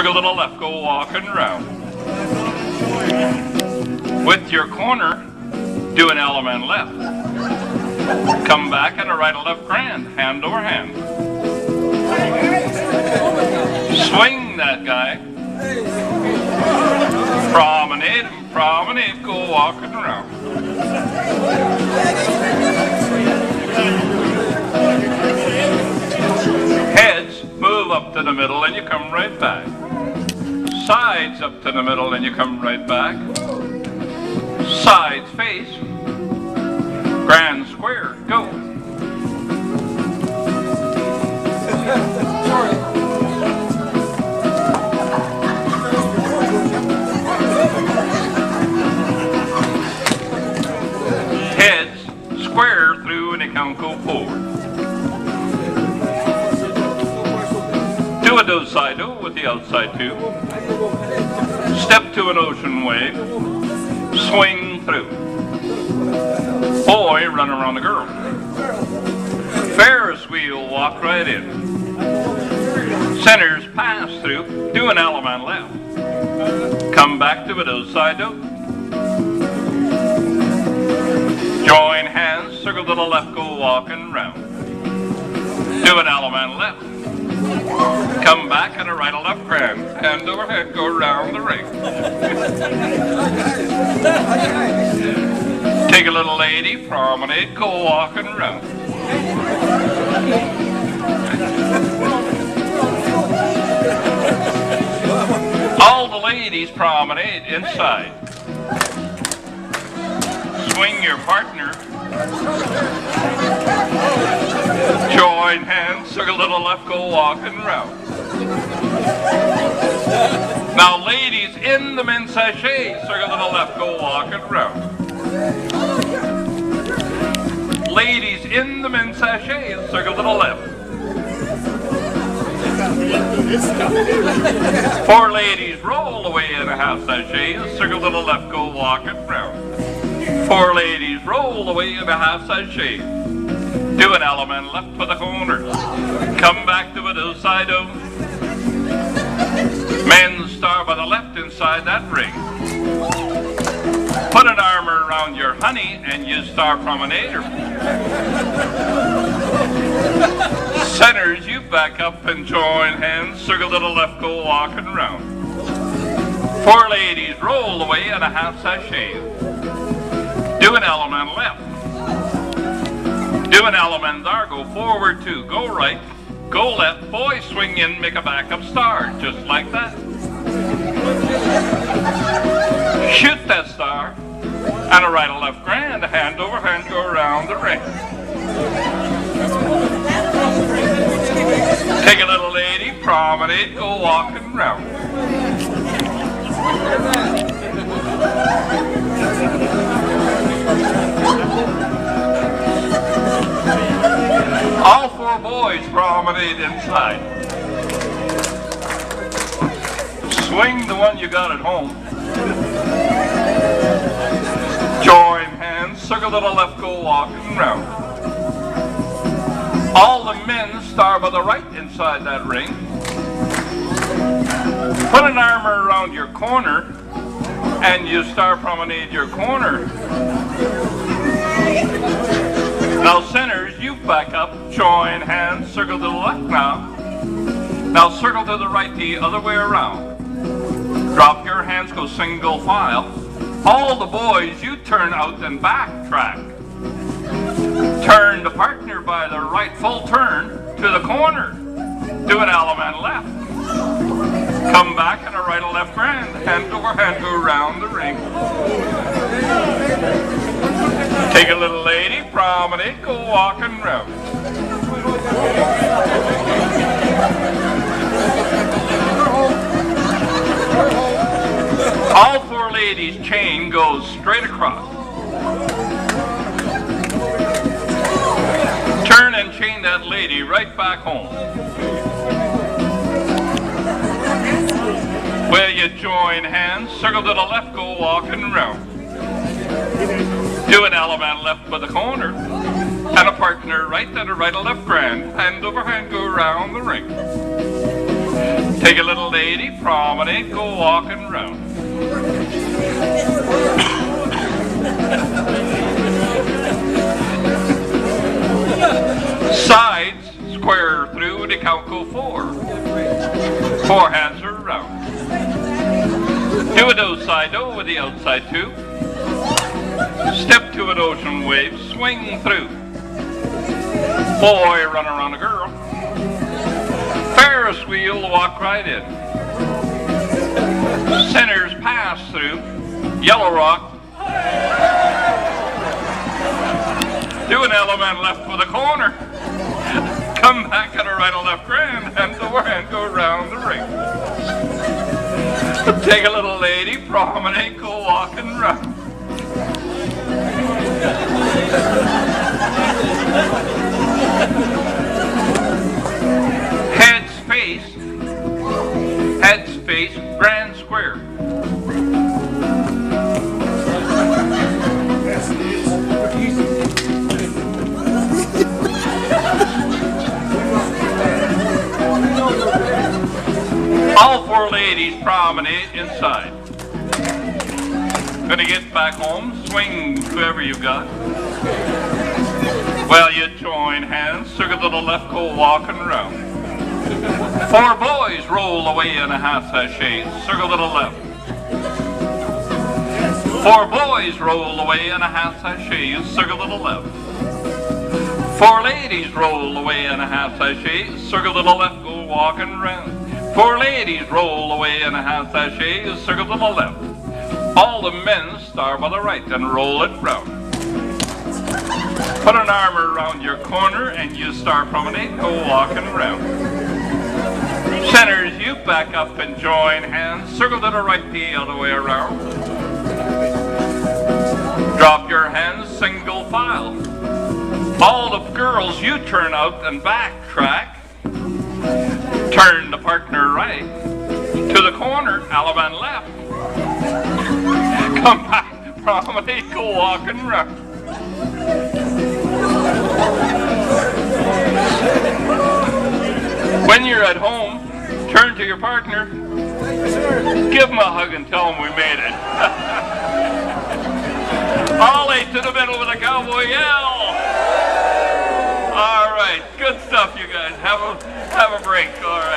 circle to the left, go walking round. With your corner, do an element left. Come back and a right or left grand, hand over hand. Swing that guy. Promenade and promenade, go walking around. Heads, move up to the middle and you come right back. Sides up to the middle and you come right back. Sides face. Grand square, go. Heads, square through and you can go forward. Do a do-side-do with the outside two. Step to an ocean wave. Swing through. Boy, run around the girl. Ferris wheel, walk right in. Centers, pass through. Do an element left. Come back to a do-side-do. Join hands, circle to the left, go walking round. Do an element left. Come back and a right or left grand. Hand over head, go round the ring. Take a little lady, promenade, go walking round. All the ladies promenade inside. Swing your partner. Join hands, circle to the left, go walking round. Now ladies in the men's sachet, circle to the left, go walking round. Ladies in the men's sachet, circle to the left. Four ladies roll away in a half sachet, circle to the left, go walking round. Four ladies roll away in a half sachet. Do an element left for the corner. Come back to a do-side-do. Men star by the left inside that ring. Put an arm around your honey and you star promenader. Centers, you back up and join hands. Circle to the left, go walking round. Four ladies roll away in a half sachet. Do an element left. Do an element there, go forward two, go right, go left, boy swing in, make a backup star, just like that. Shoot that star, and a right or left grand, hand over hand, go around the ring. Take a little lady, promenade, go walking round. All four boys promenade inside. Swing the one you got at home. Join hands, circle to the left, go walking round. All the men star by the right inside that ring. Put an arm around your corner and you star promenade your corner. Now centers, you back up, join hands, circle to the left now. Now circle to the right the other way around. Drop your hands, go single file. All the boys, you turn out and backtrack. Turn the partner by the right full turn to the corner. Do an element left. Come back and a right or left grand. Hand over hand, go round the ring. Take a little lady, promenade, go walking round. All four ladies' chain goes straight across. Turn and chain that lady right back home. Will you join hands, circle to the left, go walking round. Do an element left by the corner, and a partner right and a right or left grand, hand over hand, go round the ring. Take a little lady, promenade, go walking round. Sides, square through, the count go 4. 4 hands are round. Do a do side do with the outside 2. Step to an ocean wave, swing through. Boy run around a girl. Ferris wheel, walk right in. Centers pass through. Yellow rock. Do an element left with a corner. Come back at a right or left grand and and go round the ring. Take a little lady, promenade, go walking round. Heads face, grand square. All 4 ladies promenade inside. Gonna get back home, swing whoever you got. Well, you join hands, circle to the left, go walking round. 4 boys roll away in a half sachet, circle to the left. 4 boys roll away in a half sachet, circle to the left. 4 ladies roll away in a half sachet, circle to the left, go walking round. 4 ladies roll away in a half sachet, circle to the left. All the men start by the right and roll it round. Put an arm around your corner and you start promenade, go walking round. Centers, you back up and join hands, circle to the right, the other way around. Drop your hands, single file. All the girls, you turn out and backtrack. Turn the partner right. To the corner, element left. Come back, promenade, go walking round. When you're at home, turn to your partner, give him a hug and tell him we made it. All 8 to the middle with a cowboy yell. All right, good stuff, you guys. Have a break. All right.